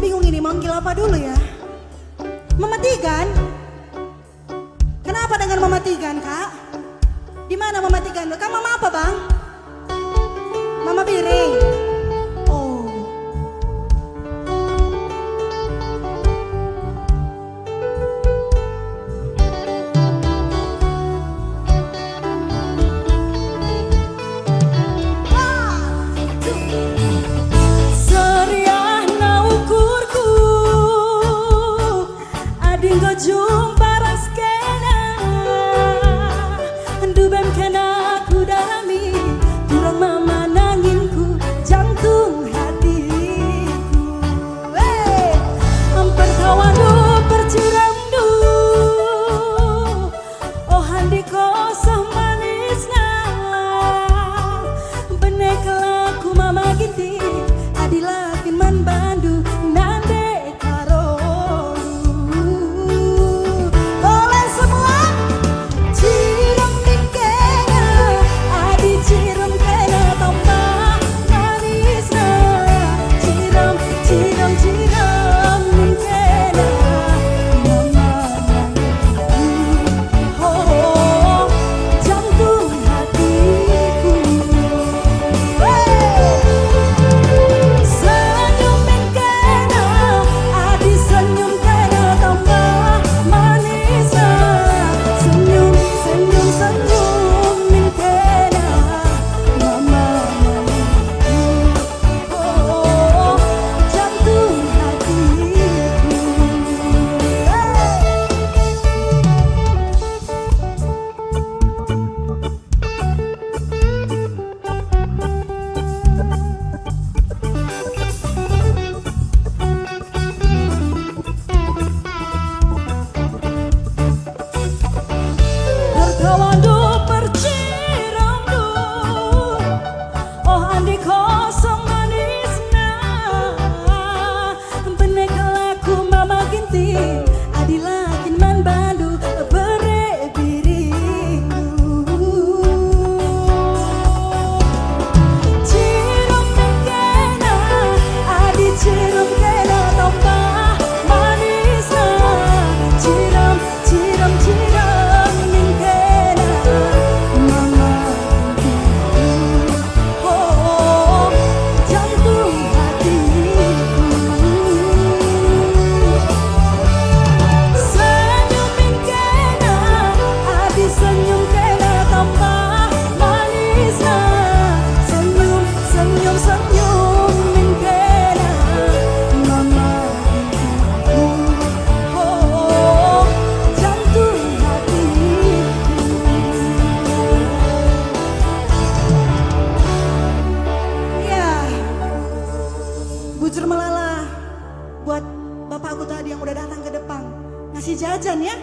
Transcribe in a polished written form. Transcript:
bingung ini manggil apa dulu ya. Mama Tigan? Kenapa dengan Mama Tigan, Kak? Di mana Mama Tigan? Kak, Mama apa, Bang? Mama Piring. Oh. Seriah na ukurku ading go jumpa raskena dubem kena ku darami turang mama nanginku jantung hatiku hampir kawandu perciramdu oh handi kosong manisna benek laku mama ginti adilakin man bandu nande karolu oleh semua ciram dikena adi ciram kena tambah manisna ciram ciram ciram dikena mama oh jantung hatiku senyumin kena adi senyum kena tambah manisna senyum senyum senyumin kena mama oh jantung hatiku. Terkawandu perciramdu oh andi kosong manisna benek laku mama ginti adilakin man bandu bere birindu cirum kena adi cirum kena tambah manisna ciram ciram ciram kena mama oh jantung hatiku senyumin kena adi senyum kena tambah manisna senyum senyum senyumin kena mama oh jantung hatiku. Ya, bujur melala buat bapakku tadi yang udah datang ke depan ngasih jajan ya.